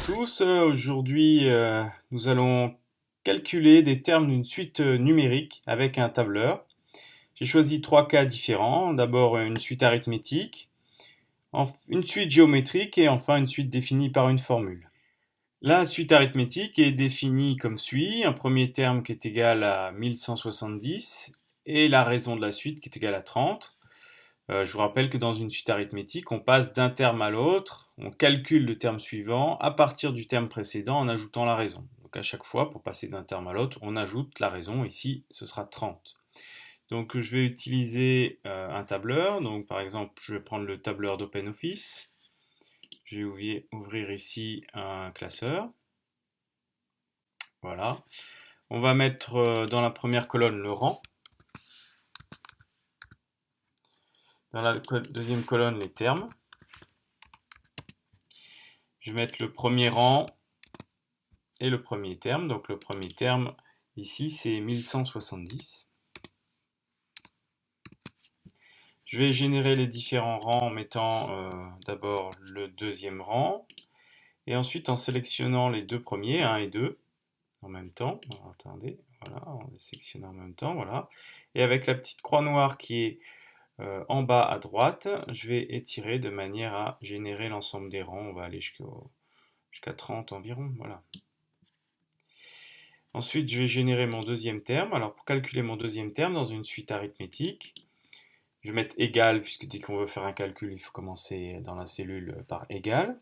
tous. Aujourd'hui, nous allons calculer des termes d'une suite numérique avec un tableur. J'ai choisi trois cas différents. D'abord, une suite arithmétique, une suite géométrique et enfin une suite définie par une formule. La suite arithmétique est définie comme suit. Un premier terme qui est égal à 1170 et la raison de la suite qui est égale à 30. Je vous rappelle que dans une suite arithmétique, on passe d'un terme à l'autre, on calcule le terme suivant à partir du terme précédent en ajoutant la raison. Donc à chaque fois, pour passer d'un terme à l'autre, on ajoute la raison. Ici, ce sera 30. Donc je vais utiliser un tableur. Donc par exemple, je vais prendre le tableur d'OpenOffice. Je vais ouvrir ici un classeur. Voilà. On va mettre dans la première colonne le rang. Dans la deuxième colonne, les termes. Je vais mettre le premier rang et le premier terme. Donc le premier terme ici c'est 1170. Je vais générer les différents rangs en mettant d'abord le deuxième rang et ensuite en sélectionnant les deux premiers, 1 et 2 en même temps. Alors, attendez, voilà, on les sélectionne en même temps, voilà. Et avec la petite croix noire qui est en bas à droite, je vais étirer de manière à générer l'ensemble des rangs. On va aller jusqu'à 30 environ, voilà. Ensuite, je vais générer mon deuxième terme. Alors, pour calculer mon deuxième terme dans une suite arithmétique, je vais mettre égal, puisque dès qu'on veut faire un calcul, il faut commencer dans la cellule par égal.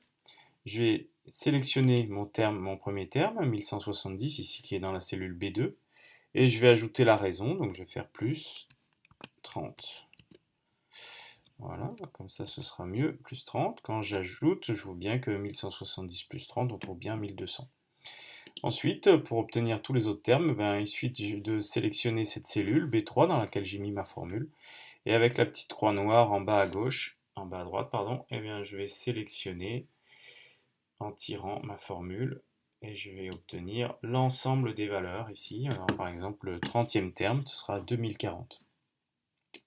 Je vais sélectionner mon premier terme, 1170, ici qui est dans la cellule B2, et je vais ajouter la raison, donc je vais faire plus 30. Voilà, comme ça ce sera mieux, plus 30. Quand j'ajoute, je vois bien que 1170 plus 30, on trouve bien 1200. Ensuite, pour obtenir tous les autres termes, il suffit de sélectionner cette cellule B3 dans laquelle j'ai mis ma formule. Et avec la petite croix noire en bas à gauche, en bas à droite, pardon, je vais sélectionner en tirant ma formule et je vais obtenir l'ensemble des valeurs ici. Alors, par exemple, le 30e terme, ce sera 2040.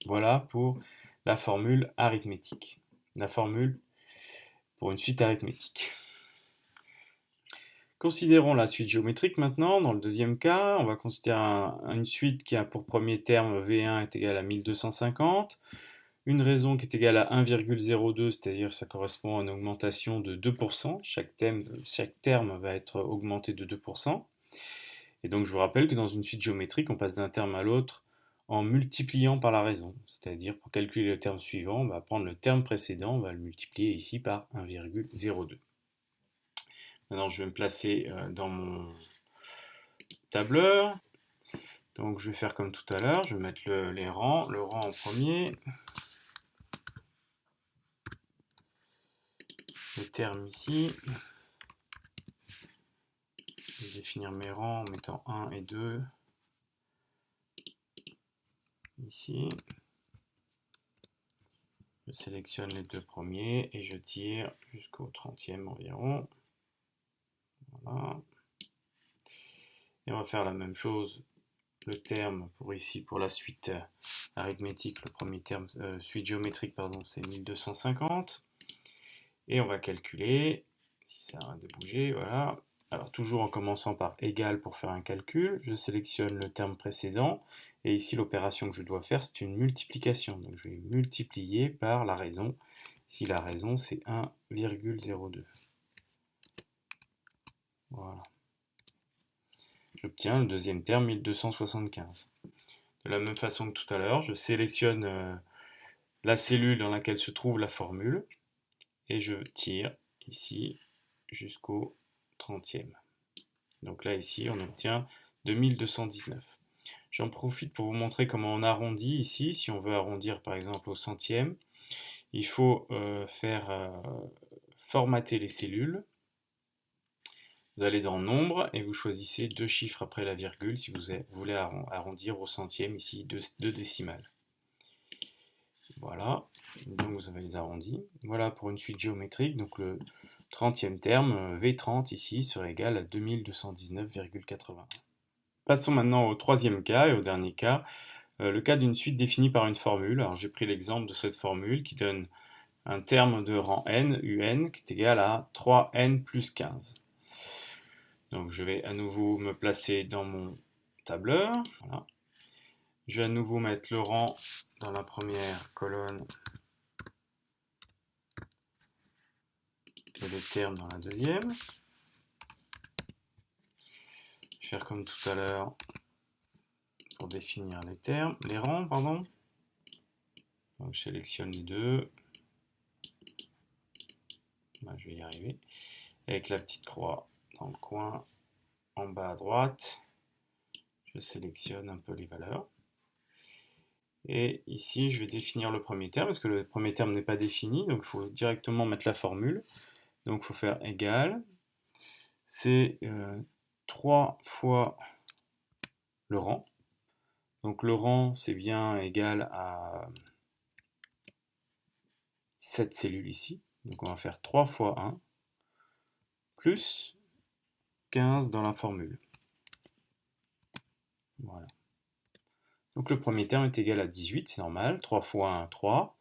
Voilà pour la formule arithmétique. La formule pour une suite arithmétique. Considérons la suite géométrique maintenant. Dans le deuxième cas, on va considérer une suite qui a pour premier terme V1 est égal à 1250, une raison qui est égale à 1,02, c'est-à-dire que ça correspond à une augmentation de 2%. Chaque terme va être augmenté de 2%. Et donc je vous rappelle que dans une suite géométrique, on passe d'un terme à l'autre en multipliant par la raison. C'est-à-dire pour calculer le terme suivant, on va prendre le terme précédent, on va le multiplier ici par 1,02. Maintenant, je vais me placer dans mon tableur. Donc, je vais faire comme tout à l'heure. Je vais mettre les rangs. Le rang en premier. Les termes ici. Je vais définir mes rangs en mettant 1 et 2. Ici. Je sélectionne les deux premiers et je tire jusqu'au 30e environ. Voilà. Et on va faire la même chose. Le terme pour ici, pour la suite arithmétique, le premier terme, suite géométrique, pardon, c'est 1250. Et on va calculer, si ça arrête de bouger, voilà. Alors toujours en commençant par égal pour faire un calcul, je sélectionne le terme précédent, et ici l'opération que je dois faire, c'est une multiplication. Donc je vais multiplier par la raison. Ici la raison c'est 1,02. Voilà. J'obtiens le deuxième terme 1275. De la même façon que tout à l'heure, je sélectionne la cellule dans laquelle se trouve la formule et je tire ici jusqu'au 30e. Donc là ici on obtient 2219. J'en profite pour vous montrer comment on arrondit ici. Si on veut arrondir par exemple au centième, il faut formater les cellules. Vous allez dans Nombre et vous choisissez deux chiffres après la virgule si vous voulez arrondir au centième, ici deux décimales. Voilà, donc vous avez les arrondis. Voilà pour une suite géométrique, donc le 30e terme, V30 ici, serait égal à 2219,81. Passons maintenant au troisième cas et au dernier cas, le cas d'une suite définie par une formule. Alors j'ai pris l'exemple de cette formule qui donne un terme de rang n, un, qui est égal à 3n plus 15. Donc je vais à nouveau me placer dans mon tableur. Voilà. Je vais à nouveau mettre le rang dans la première colonne et les termes dans la deuxième. Je vais faire comme tout à l'heure pour définir les termes, les rangs, pardon. Donc je sélectionne les deux. Ben, je vais y arriver. Avec la petite croix dans le coin, en bas à droite, je sélectionne un peu les valeurs. Et ici, je vais définir le premier terme, parce que le premier terme n'est pas défini, donc il faut directement mettre la formule. Donc il faut faire égal. C'est 3 fois le rang. Donc le rang, c'est bien égal à 7 cellules ici. Donc on va faire 3 fois 1, plus 15 dans la formule. Voilà. Donc le premier terme est égal à 18, c'est normal. 3 fois 1, 3.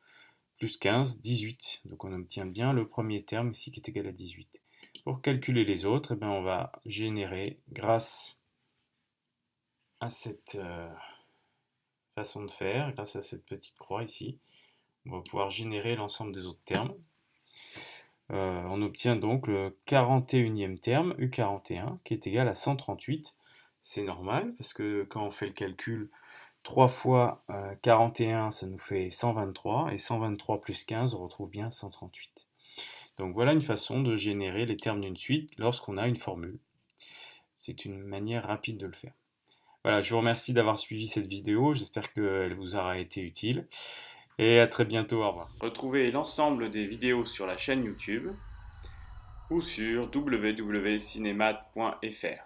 Plus 15, 18. Donc on obtient bien le premier terme ici qui est égal à 18. Pour calculer les autres, eh bien, on va générer, grâce à cette façon de faire, grâce à cette petite croix ici, on va pouvoir générer l'ensemble des autres termes. On obtient donc le 41e terme, U41, qui est égal à 138. C'est normal, parce que quand on fait le calcul, 3 fois 41, ça nous fait 123, et 123 plus 15, on retrouve bien 138. Donc voilà une façon de générer les termes d'une suite lorsqu'on a une formule. C'est une manière rapide de le faire. Voilà, je vous remercie d'avoir suivi cette vidéo, j'espère qu'elle vous aura été utile. Et à très bientôt, au revoir. Retrouvez l'ensemble des vidéos sur la chaîne YouTube ou sur www.cinemat.fr.